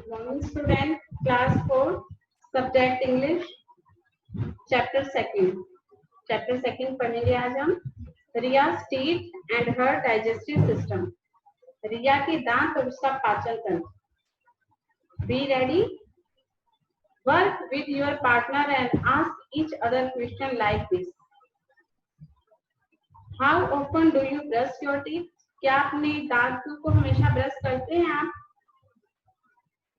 Morning student, class 4, subject English, chapter second पढ़ेंगे आज हम रिया's teeth and her digestive system. रिया के दांत और उसका पाचन तंत्र. Be ready. Work with your partner and ask each other question like this. How often do you brush your teeth? क्या अपने दांतों को हमेशा ब्रश करते हैं आप?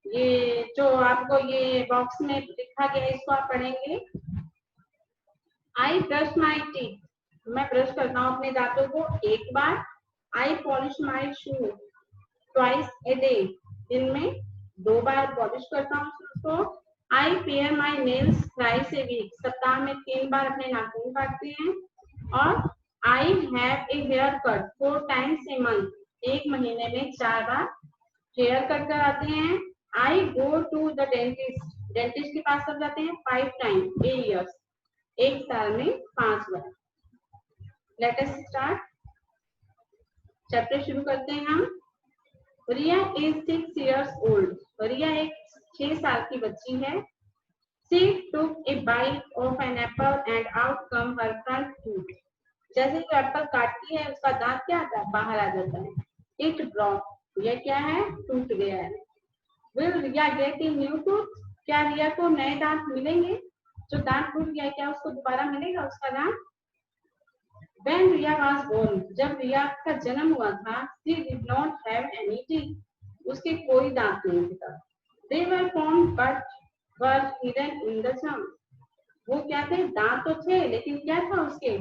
ये जो आपको ये बॉक्स में लिखा गया है इसको आप पढ़ेंगे. I brush my teeth. मैं ब्रश करता हूँ अपने दांतों को एक बार. I polish my shoe twice a day. दिन में 2 बार पॉलिश करता हूँ उसको. I pare my nails thrice a week. सप्ताह में 3 बार अपने नाखून काटते हैं. और I have a hair cut 4 times a month. एक महीने में 4 बार हेयर कट कराते हैं. I go to the dentist. Dentist के पास कब जाते हैं? 5 times a year. एक साल में 5 बार. Let us start. चैप्टर शुरू करते हैं हम. रिया is 6 years old. रिया एक 6 साल की बच्ची है. She took a bite of an apple and out come her front tooth. जैसे ही एप्पल काटती है उसका दांत क्या आता है? बाहर आ जाता है. It broke. यह क्या है? टूट गया है. Will Riya get a new tooth? क्या रिया को नए दांत मिलेंगे? जो दांत टूट गया क्या उसको दोबारा मिलेगा उसका दांत? When Riya was born, जब रिया का जन्म हुआ था, she did not have any teeth. उसके कोई दांत नहीं थे. They were formed but were hidden in the thumb. वो क्या थे? दांत तो थे लेकिन क्या था उसके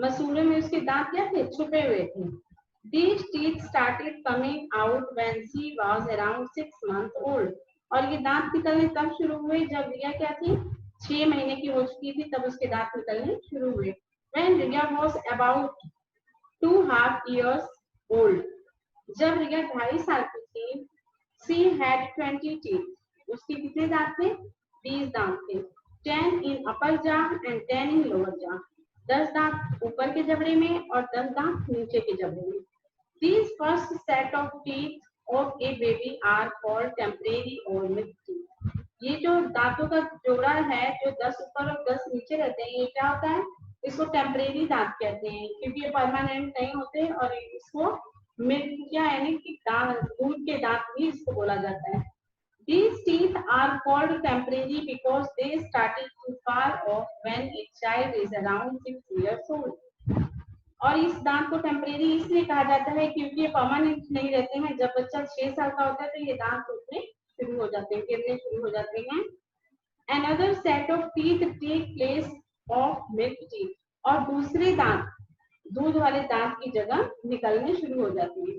मसूड़े में? उसके दांत क्या थे? छुपे हुए थे. These teeth started coming out when she was around 6 months old. और ये दांत निकलने तब शुरू हुए जब रिया क्या थी? 6 महीने की हो चुकी थी तब उसके दांत निकलने शुरू हुए. When Riya was about 2.5 years old. जब रिया 2.5 साल की थी, she had 20 teeth. उसके कितने दांत थे? 20 दांत थे. 10 in upper jaw and 10 in lower jaw. 10 दांत ऊपर के जबड़े में और 10 दांत नीचे के जबड़े में. These first set of teeth of a baby are called temporary or mixed teeth. ये जो दांतों का जोड़ा है जो 10 ऊपर और 10 नीचे रहते हैं, ये क्या होता है? इसको टेम्परेरी दांत कहते हैं क्योंकि ये परमानेंट नहीं होते. और इसको मिल्क यानी कि दूध के दांत भी इसको बोला जाता है. These teeth are called temporary because they started to fall off when a child is around 6 years old. और इस दांत को टेम्परेरी इसलिए कहा जाता है क्योंकि ये परमानेंट नहीं रहते हैं. जब बच्चा 6 साल का होता है तो ये दांत टूटने शुरू हो जाते हैं, गिरने शुरू हो जाते हैं. Another set of teeth take place of milk teeth. और दूसरे दांत दूध वाले दांत की जगह निकलने शुरू हो जाती है.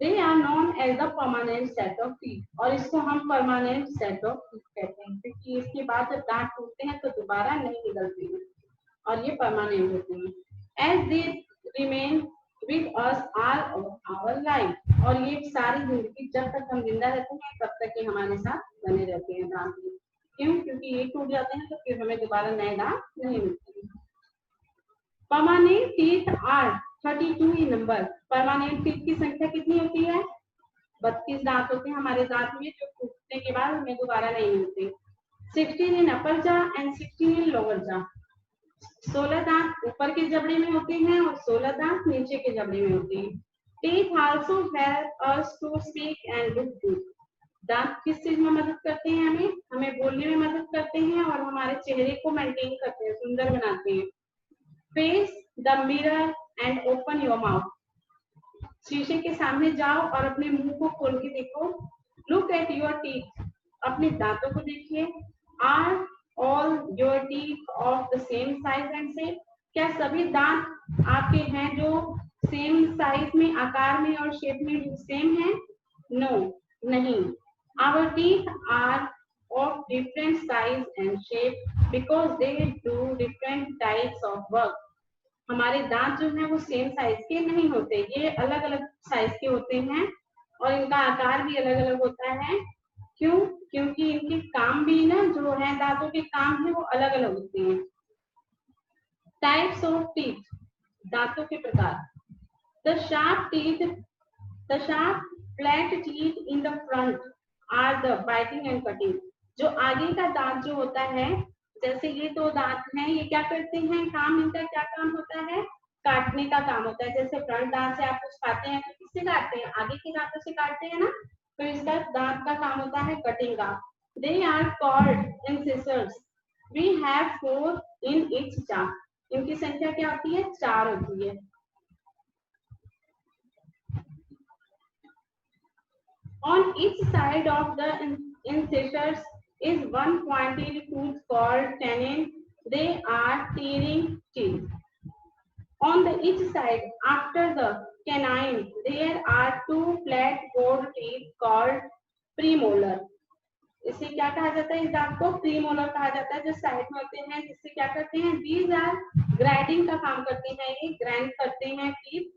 They are known as the permanent set of teeth. और इसको हम permanent set of teeth कहते हैं क्योंकि इसके बाद जब दांत टूटते हैं तो दोबारा नहीं निकलते हैं और ये परमानेंट होते हैं. As they remain with us all of our life. और ये सारी जिंदगी जब तक हम जिंदा रहते हैं तब तक ये हमारे साथ बने रहते हैं दांत. क्यों? क्योंकि ये टूट जाते हैं तो फिर हमें दोबारा नए दांत नहीं मिलते हैं. Permanent teeth are 32 in number. Permanent teeth की संख्या कितनी होती है? 32 दांत होते हैं हमारे दांत में जो टूटने के बाद हमें दोबारा नहीं मिलते. 16 in upper jaw and 16 in lower jaw. 16 दांत ऊपर के जबड़े में होते हैं और 16 दांत नीचे के जबड़े में होते हैं. Teeth also help us to speak and look good. दांत किस चीज में मदद करते हैं? हमें बोलने में मदद करते हैं और हमारे चेहरे को मेंटेन करते हैं, सुंदर बनाते हैं. Face the mirror and open your mouth. शीशे के सामने जाओ और अपने मुंह को खोल के देखो. Look at your teeth. अपने दांतों को देखिए. Are all your teeth of the same size and shape? क्या सभी दांत आपके हैं जो सेम साइज में, आकार में और शेप में सेम हैं? No, नहीं. Our teeth are of different size and shape because they do different types of work. हमारे दांत जो हैं वो सेम साइज के नहीं होते, ये अलग अलग साइज के होते हैं और इनका आकार भी अलग अलग होता है. क्यों? क्योंकि इनके काम भी ना जो है दांतों के काम है वो अलग अलग होते हैं. Types of teeth. दांतों के प्रकार. The sharp flat teeth in the front are the biting and cutting. जो आगे का दांत जो होता है, जैसे ये दो दांत हैं, ये क्या करते हैं, काम इनका क्या काम होता है, काटने का काम होता है। जैसे फ्रंट दांत से आप कुछ खाते हैं तो किससे काटते हैं, आगे के दांतों से काटते हैं ना, तो इसका दांत का काम होता है कटिंग का। They are called incisors. We have 4 in each jar। इनकी संख्या क्या होती है, 4 होती है। On each side of the incisors is one pointed tooth called canine. They are tearing teeth. On the each side, after the canine, there are 2 flat gold teeth called premolar. इसे क्या कहा जाता है, इस दांत को प्रीमोलर कहा जाता है, जो साइड में होते हैं, जिससे क्या करते हैं, दीज आर ग्राइंडिंग का काम करते हैं, ये ग्राइंड करते हैं, टीथ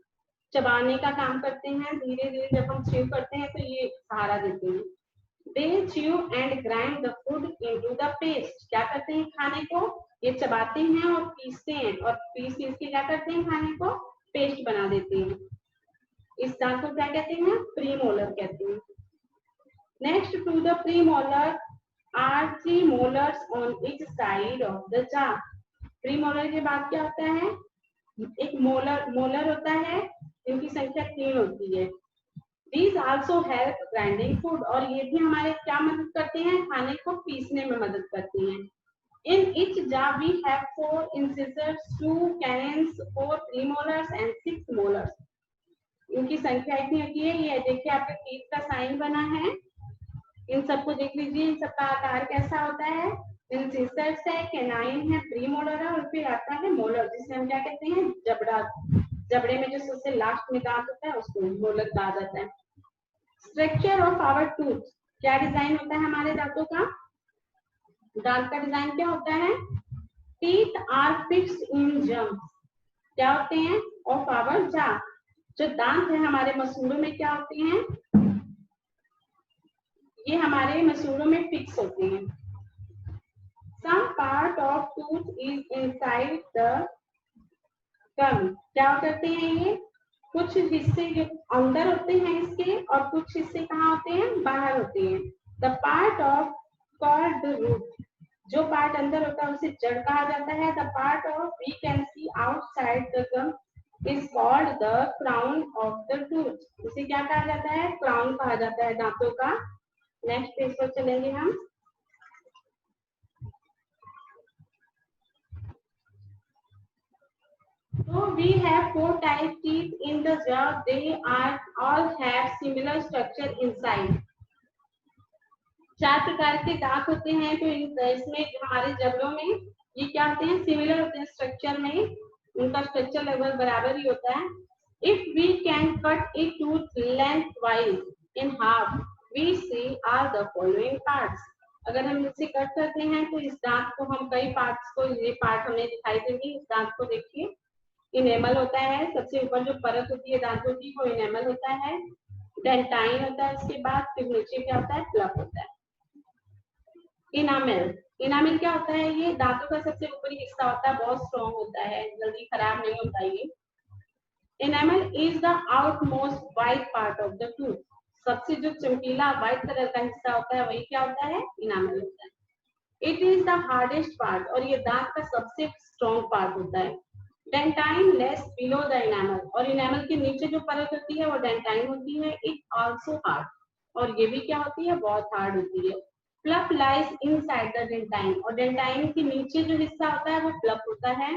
चबाने का काम करते हैं। धीरे धीरे जब हम च्यू करते हैं तो ये सहारा देते हैं। They chew and grind the food into the paste. क्या करते हैं, खाने को ये चबाते हैं और पीसते हैं, और पीस के क्या करते हैं, खाने को पेस्ट बना देते हैं। इस दांत को क्या कहते हैं, प्रीमोलर कहते हैं। Next to the premolar are 3 molars on each side of the jaw. Premolar के बाद क्या होता है, एक मोलर होता है, इनकी संख्या 3 होती है। These also help grinding food। और ये भी हमारे क्या मदद करते हैं, खाने को पीसने में मदद करते हैं। In each jaw we have 4 incisors, 2 canines, 4 premolars and 6 molars। इनकी संख्या इतनी होती है। ये देखिए आपके टीथ का साइन बना है, इन सबको देख लीजिए, इन सबका आकार कैसा होता है, इंसिसर्स है, कैनाइन है, प्रीमोलर है, और फिर आता है मोलर, जिसे हम क्या कहते हैं, जबड़ा। जबड़े में जो सबसे लास्ट में दांत होता है उसको मोलर कहा जाता है। स्ट्रक्चर ऑफ आवर टूथ, क्या डिजाइन होता है हमारे दांतों का, दांत का डिजाइन क्या होता है, teeth are fixed in gums. क्या होते हैं, ऑफ आवर जा। जो दांत है हमारे मसूड़ों में क्या होते हैं, ये हमारे मसूड़ों में फिक्स होते हैं। Some part of tooth is inside the gum। क्या करते हैं, ये कुछ हिस्से जो अंदर होते हैं इसके, और कुछ हिस्से कहाँ होते हैं, बाहर होते हैं। The part of called the root। जो पार्ट अंदर होता है उसे जड़ कहा जाता है। The part of we can see outside the gum is called the crown of the tooth। इसे क्या कहा जाता है, क्राउन कहा जाता है दांतों का। नेक्स्ट पेज पर चलेंगे हम। So we have 4 type teeth in the jaw। They are all have similar structure inside। 4 प्रकार के दांत होते हैं, तो इसमें हमारे जबड़ों में ये क्या होते हैं, सिमिलर होते हैं स्ट्रक्चर में, उनका स्ट्रक्चर लगभग बराबर ही होता है। If we can cut a tooth lengthwise in half, we see all the following parts। अगर हम इसे कट करते हैं तो इस दांत को हम कई पार्ट्स को, ये पार्ट हमें दिखाई देंगे। इस दांत को देखिए, इनेमल होता है, सबसे ऊपर जो परत होती है दांतों की वो इनेमल होता है, डेंटाइन होता है, उसके बाद फिर नीचे क्या होता है, प्लग होता है। इनामेल, इनामेल क्या होता है, ये दांतों का सबसे ऊपरी हिस्सा होता है, बहुत स्ट्रॉन्ग होता है, जल्दी खराब नहीं होता ये। Enamel is the outmost white part of the tooth। सबसे जो चमकीला व्हाइट कलर का हिस्सा होता है वही क्या होता है, इनामेल होता है। It is the hardest part। और ये दांत का सबसे स्ट्रॉन्ग पार्ट होता है। Dentine lies below the enamel। और इनामेल के नीचे जो परत होती है वो डेंटाइन होती है। It also hard। और ये भी क्या होती है, बहुत हार्ड होती है। Fluff lies inside the dentine। और डेंटाइन के नीचे जो हिस्सा होता है वो फ्लफ होता है।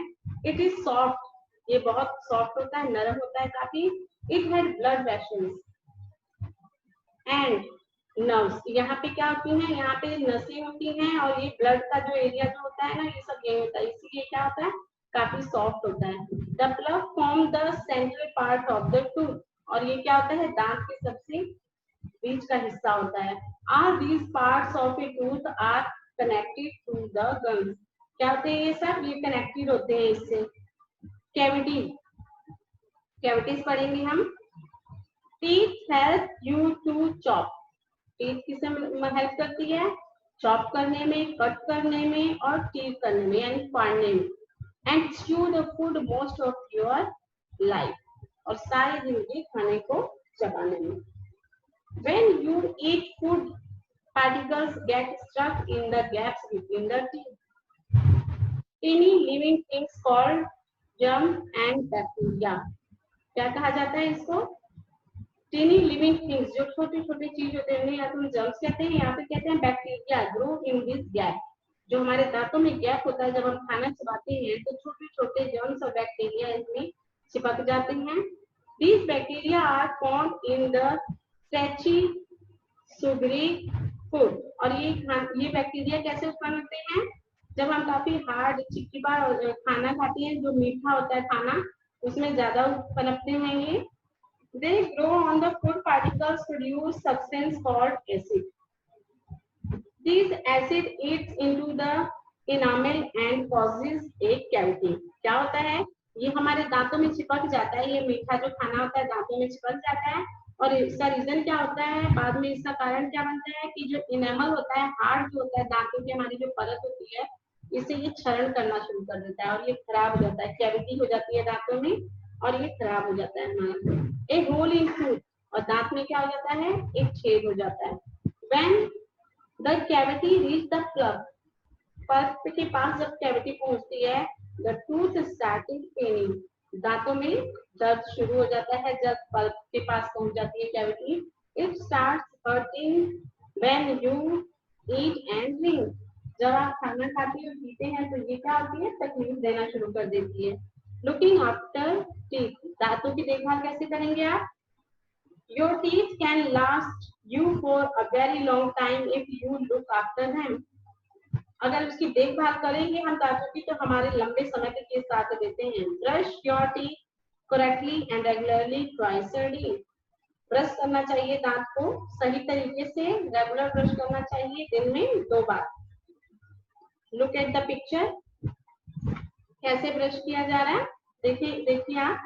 It is soft। ये बहुत सॉफ्ट होता है, नरम होता है काफी। It had blood vessels and nerves. यहाँ पे क्या होती हैं, यहाँ पे नसें होती हैं, और ये ब्लड का जो एरिया जो होता है ना, ये सब यही होता है, इसीलिए क्या होता है, काफी सॉफ्ट होता है। The plug form the central part of the tooth. और ये क्या होता है, दांत के सबसे बीच का हिस्सा होता है। Are these parts of a tooth are connected to the gums. क्या होते हैं ये सब, ये कनेक्टेड होते हैं इससे। कैविटी, कैविटीज पढ़ेंगे हम। Teeth help you to chop. Teeth किसे हेल्प करती है, चॉप करने में, कट करने में और टीथ करने में, यानी फाड़ने में। And chew the food most of your life. और सारी जिंदगी खाने को चबाने में। When you eat food, particles get stuck in the gaps between the teeth. Tiny living things called germs and bacteria. क्या कहा जाता है इसको? टीनी लिविंग थिंग्स, जो छोटी छोटी चीज होते हैं या तो जर्म्स कहते हैं या फिर कहते हैं bacteria, grow in this gap. जो हमारे दांतों में गैप होता है जब हम खाना चबाते हैं तो छोटे छोटे जर्म्स और बैक्टीरिया इसमें चिपक जाते हैं। These bacteria are found in the stretchy sugary food। और ये बैक्टीरिया कैसे उत्पन्न होते हैं? जब हम काफी हार्ड चिपचिपा खाना खाते हैं, जो मीठा होता है खाना, उसमें ज्यादा पनपते हैं ये। They grow on the food particles, produce substance called acid. This acid eats into the enamel and causes a cavity। क्या होता है? ये हमारे दांतों में चिपक जाता है, ये मीठा जो खाना होता है दांतों में चिपक जाता है। और इसका रीजन क्या होता है? बाद में इसका कारण क्या बनता है कि जो इनेमल होता है, हार्ड जो होता है दांतों की हमारी जो परत होती है, इससे ये क्षरण करना शुरू कर देता है और ये खराब हो जाता है, कैविटी हो जाती है दांतों में और ये खराब हो जाता है हमारा। एक होल इन टूथ, और दांत में क्या हो जाता है? एक छेद हो जाता है। When the cavity reach the plug, pulp के पास जब कैविटी पहुंचती है, the tooth starting paining, दांतों में दर्द शुरू हो जाता है जब पल्प के पास पहुंच जाती है cavity. It starts hurting when you eat and drink, जब आप खाना खाते हो पीते हैं तो ये क्या होती है? तकलीफ देना शुरू कर देती है। Looking after teeth, दांतों की देखभाल कैसे करेंगे आप? Your teeth can last you for a very long time if you look after them। अगर उसकी देखभाल करेंगे हम दांतों की तो हमारे लंबे समय तक ये साथ देते हैं। Brush your teeth correctly and regularly twice a day। Brush करना चाहिए दांत को सही तरीके से, रेगुलर ब्रश करना चाहिए दिन में 2 बार। Look at the picture, कैसे ब्रश किया जा रहा है? देखिए आप,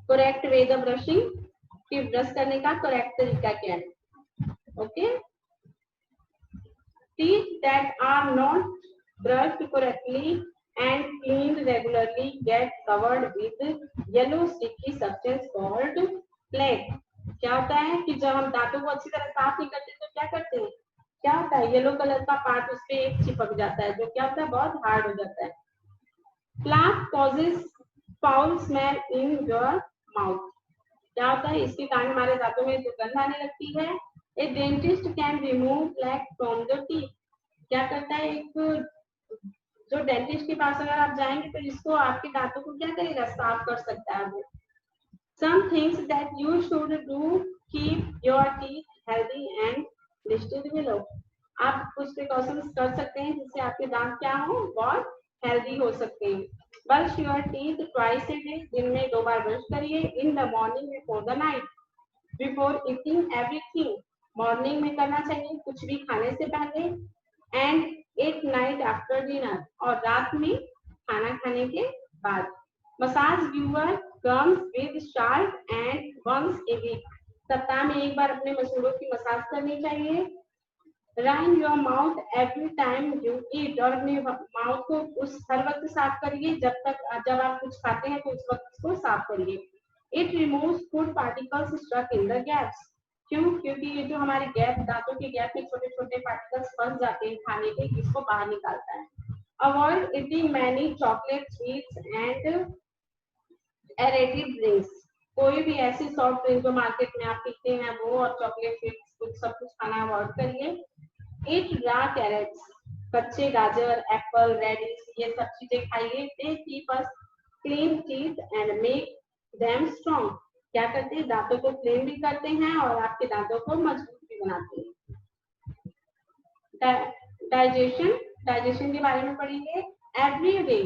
करेक्ट वे द ब्रशिंग, कि ब्रश करने का करेक्ट तरीका क्या है। Okay, teeth that are not brushed correctly and cleaned regularly get covered with yellow sticky substance called plaque। क्या होता है कि जब हम दांतों को अच्छी तरह साफ नहीं करते तो क्या करते हैं? क्या होता है? येलो कलर का पार्ट उस पे एक चिपक जाता है, जो क्या होता है? बहुत हार्ड हो जाता है। Plaque causes foul smell in your mouth। क्या होता है? इसके कारण हमारे दांतों में दुर्गंध आने लगती है। A dentist can remove plaque from the teeth। क्या करता है? एक जो डेंटिस्ट के पास अगर आप जाएंगे तो इसको आपके दांतों को क्या करेगा? साफ कर सकता है वो। Some things that you should do keep your teeth healthy and listed below। आप कुछ प्रिकॉशंस कर सकते हैं जिससे आपके दांत क्या हो? बहुत हेल्दी हो सकते हैं। Brush your teeth twice a day, दिन में 2 बार ब्रश करिए। In the morning before the night, before eating everything, morning में करना चाहिए कुछ भी खाने से पहले। And at night after dinner, और रात में खाना खाने के बाद। Massage your gums with sharp and once a week, सप्ताह में 1 बार अपने मसूड़ों की मसाज करनी चाहिए। Rinse your mouth every time you eat, और अपने माउथ को उस हर वक्त साफ करिए, जब आप कुछ खाते हैं तो उस वक्त उसको साफ करिए। It removes food particles stuck in the gaps। क्यों? क्योंकि ये जो हमारे गैप, दांतों के गैप में छोटे छोटे पार्टिकल्स फंस जाते हैं खाने के, इसको बाहर निकालता है। Avoid eating many chocolate, sweets and aerated drinks। कोई भी ऐसी सॉफ्ट ड्रिंक जो मार्केट में आप पीते हैं वो, और चॉकलेट, स्वीट्स, कुछ सब कुछ खाना अवॉइड करिए। Eat raw carrots, कच्चे गाजर, एप्पल, रेडिश, ये सब चीजें खाइए। They keep us clean teeth and make them strong। क्या करते हैं? दांतों को क्लीन भी करते हैं और आपके दांतों को मजबूत भी बनाते हैं। डाइजेशन के बारे में पढ़ेंगे। Every day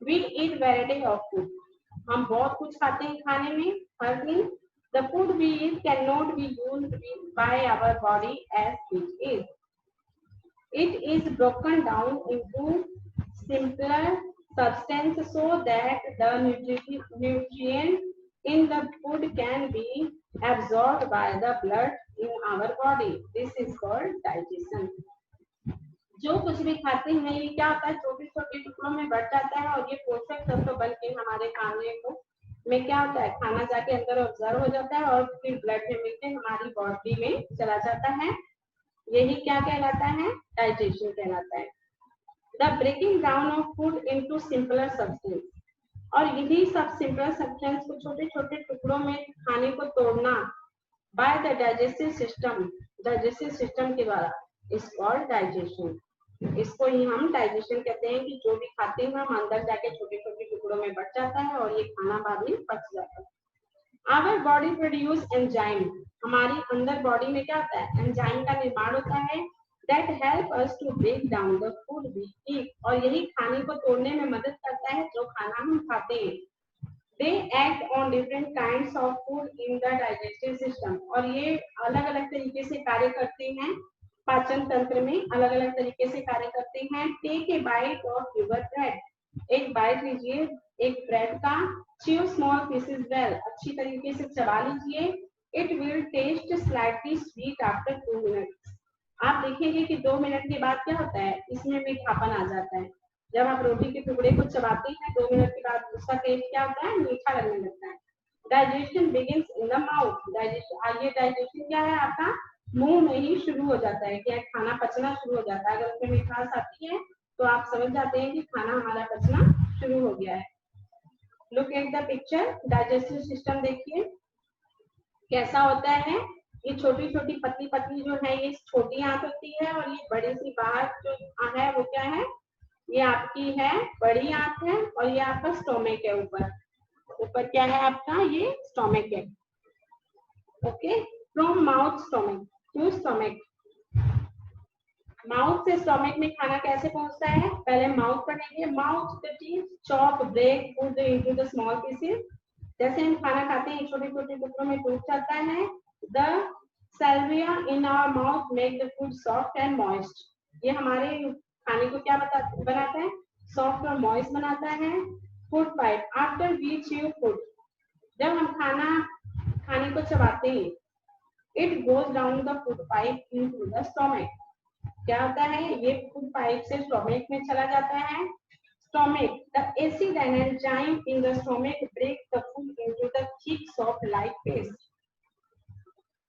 we eat variety of food। हम बहुत कुछ खाते हैं खाने में हर दिन। The food we eat cannot be used by our body as it is। It is broken down into simpler substances so that the nutrients in the food can be absorbed by the blood in our body। This is called digestion। जो कुछ भी खाते हैं ये क्या होता है? छोटे छोटे टुकड़ों में बढ़ जाता है और ये पोषक तत्व बन के हमारे खाने को में क्या होता है, खाना जाके अंदर ऑब्जर्व हो जाता है और फिर ब्लड में मिलकर हमारी बॉडी में चला जाता है। यही क्या कहलाता है, डाइजेशन कहलाता है। The breaking down of food into simpler substance, और यही सब सिंपल सब्सटेंस को छोटे छोटे टुकड़ों में खाने को तोड़ना बाय द डाइजेस्टिव सिस्टम के द्वारा इज कॉल्ड डाइजेशन। इसको ही हम डाइजेशन कहते हैं कि जो भी खाते हैं हम अंदर जाके छोटे छोटे टुकड़ों में बच जाता है और ये खाना बाद में पच जाता है। आवर बॉडी प्रोड्यूस एंजाइम, हमारी अंदर बॉडी में क्या होता है, एंजाइम का निर्माण होता है that help us to break down the food we eat, और यही खाने को तोड़ने में मदद करता है जो खाना हम खाते हैं। They act on different kinds of food in the digestive system, और ये अलग अलग तरीके से कार्य करते हैं, पाचन तंत्र में अलग अलग तरीके से कार्य करते हैं। Take a bite of your bread, एक बाइट लीजिए एक ब्रेड का। chew small pieces well, अच्छी तरीके से चबा लीजिए। It will taste slightly sweet after 2 minutes, आप देखेंगे कि 2 मिनट के बाद क्या होता है, इसमें मीठापन आ जाता है। जब आप रोटी के टुकड़े को चबाते हैं 2 मिनट के बाद उसका टेस्ट क्या होता है, मीठा लगने लगता है। Digestion begins in the mouth, digestion क्या है आपका, मुंह में ही शुरू हो जाता है, क्या खाना पचना शुरू हो जाता है। अगर उसमें मिठास आती है तो आप समझ जाते हैं कि खाना हमारा पचना शुरू हो गया है। Look at the picture, digestive system देखिए कैसा होता है। ये छोटी छोटी पतली पतली जो है ये छोटी आंत होती है, और ये बड़ी सी बाहर जो है वो क्या है, ये आपकी है बड़ी आंत है, और ये आपका स्टोमक है। ऊपर क्या है आपका, ये स्टोमक है। Okay, from mouth stomach to stomach, mouth से स्टोमक में खाना कैसे पहुंचता है, पहले माउथ पढ़ेंगे। Mouth the teeth chop break food into the small pieces, जैसे हम खाना खाते हैं छोटे छोटे टुकड़ों में टूट जाता है। The salvia in our mouth make the food soft and moist, ये हमारे खाने को क्या बनाता है, सॉफ्ट और मॉइस्ट बनाता है। Food pipe, after we chew food, जब हम खाने को चबाते हैं, it goes down the food pipe into the stomach, क्या होता है, ये फूड पाइप से स्टोमक में चला जाता है। Stomach, the acid and enzyme in the stomach break the food into the thick soft like paste,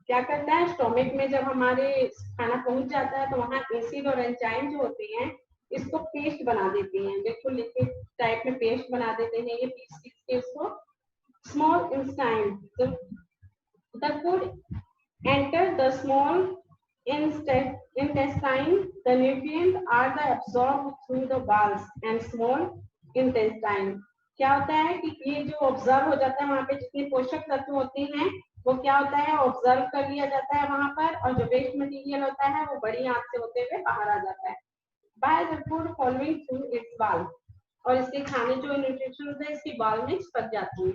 क्या करता है, स्टोमक में जब हमारे खाना पहुंच जाता है तो वहां एसिड और एंजाइम जो होते हैं इसको पेस्ट बना देते हैं, बिल्कुल लिक्विड टाइप में पेस्ट बना देते हैं ये पीस पीस के इसको। Small intestine, the food enter the small intestine, the nutrients are the absorbed through the bowels and small intestine, क्या होता है कि ये जो ऑब्जर्व हो जाता है वहां पे जितने पोषक तत्व होते हैं वो क्या होता है, ऑब्जर्व कर लिया जाता है वहां पर, और जो वेस्ट मटेरियल होता है वो बड़ी आंत से होते हुए बाहर आ जाता है। By the food following through it's बाल, और इसके खाने जो न्यूट्रिशन होते हैं इसकी बाल में पच जाती है।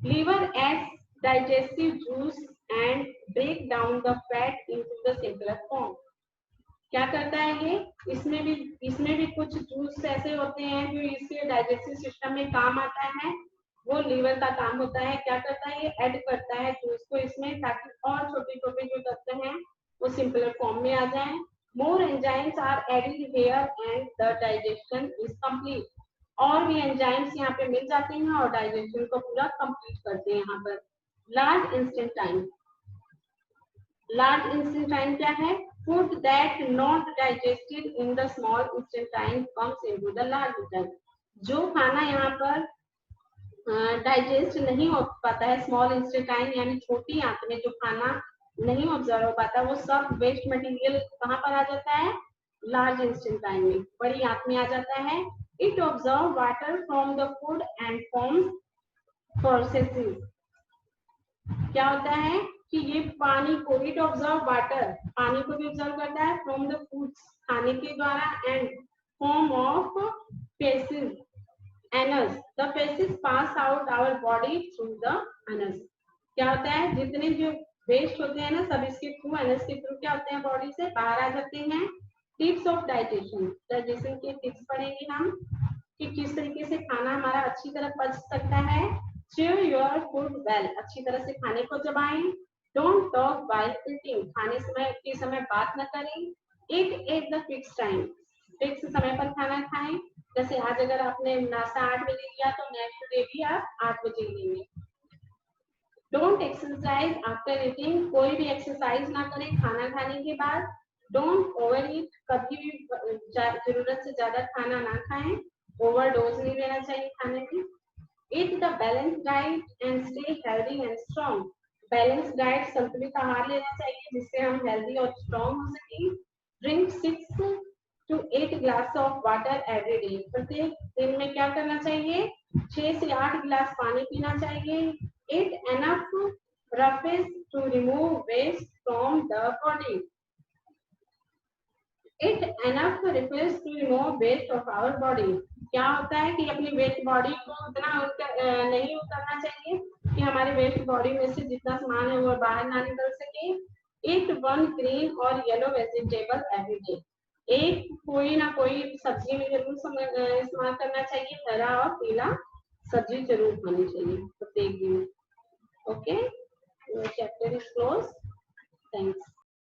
Liver aids digestive juice and break down the fat into the simpler form, क्या करता है ये, इसमें भी कुछ जूस ऐसे होते हैं जो इसके डाइजेस्टिव सिस्टम में काम आता है, वो लीवर का काम होता है। क्या करता है, ये ऐड करता है जूस को इसमें, ताकि और छोटे छोटे जो तत्व हैं वो सिंपलर फॉर्म में आ जाएं। More enzymes are added here and the digestion is complete, और भी एंजाइम्स यहाँ पे मिल जाते हैं और डाइजेशन को पूरा कंप्लीट करते हैं यहाँ पर। लार्ज इंस्टेंटाइन क्या है, food that not digested in the small intestine comes into the large intestine, जो खाना यहाँ पर डाइजेस्ट नहीं हो पाता है स्मॉल इंस्टेंटाइन यानी छोटी आंत में जो खाना नहीं ऑब्जर्व हो पाता, वो सब वेस्ट मटेरियल कहाँ पर आ जाता है, लार्ज इंस्टेंटाइन में, बड़ी आंत में आ जाता है। It observe water from the food and forms processes, क्या होता है कि ये पानी को, इट ऑब्जर्व वाटर, पानी को भी ऑब्जर्व करता है, फ्रॉम द फूड खाने के द्वारा, and form of faeces anus, the faeces pass out our body through the anus, क्या होता है, जितने जो वेस्ट होते हैं ना सब इसके थ्रू, एनस के थ्रू क्या होते हैं बॉडी से बाहर आ जाते हैं। टिप्स ऑफ डाइजेशन, डाइजेशन के टिप्स पढ़ेंगे हम कि किस तरीके से खाना हमारा अच्छी तरह पच सकता है। chew your food well, अच्छी तरह से खाने को चबाएं। don't talk while eating, खाने के समय बात न करें। eat at the fixed time, fix समय पर खाना खाएं। जैसे आज अगर आपने नाश्ता 8 बजे लिया तो नेक्स्ट डे भी आप 8 बजे लेंगे। डोंट एक्सरसाइज आफ्टर ईटिंग, कोई भी एक्सरसाइज ना करें खाना खाने के बाद। डोंट ओवर ईट, कभी भी जरूरत से ज्यादा खाना ना खाएं, ओवरडोज नहीं लेना चाहिए खाने में। Eat the balanced diet and stay healthy and strong. Balance diet, संतुलित आहार लेना चाहिए जिससे हम हेल्दी और स्ट्रॉन्ग हो सके। Drink 6 to 8 glass of water every day, प्रत्येक दिन में क्या करना चाहिए, 6 से 8 गिलास पानी पीना चाहिए। Eat enough roughage to remove waste from the body. Eat enough roughage to remove waste of our body. क्या होता है कि अपनी वेस्ट बॉडी को उतना नहीं उतरना चाहिए कि हमारे वेस्ट बॉडी में से जितना सामान है वो बाहर ना निकल सके। Eat 1 ग्रीन और येलो वेजिटेबल एवरी डे, एक कोई ना कोई सब्जी में जरूर इस्तेमाल करना चाहिए, हरा और पीला सब्जी जरूर खानी चाहिए प्रत्येक दिन। Okay, chapter is close.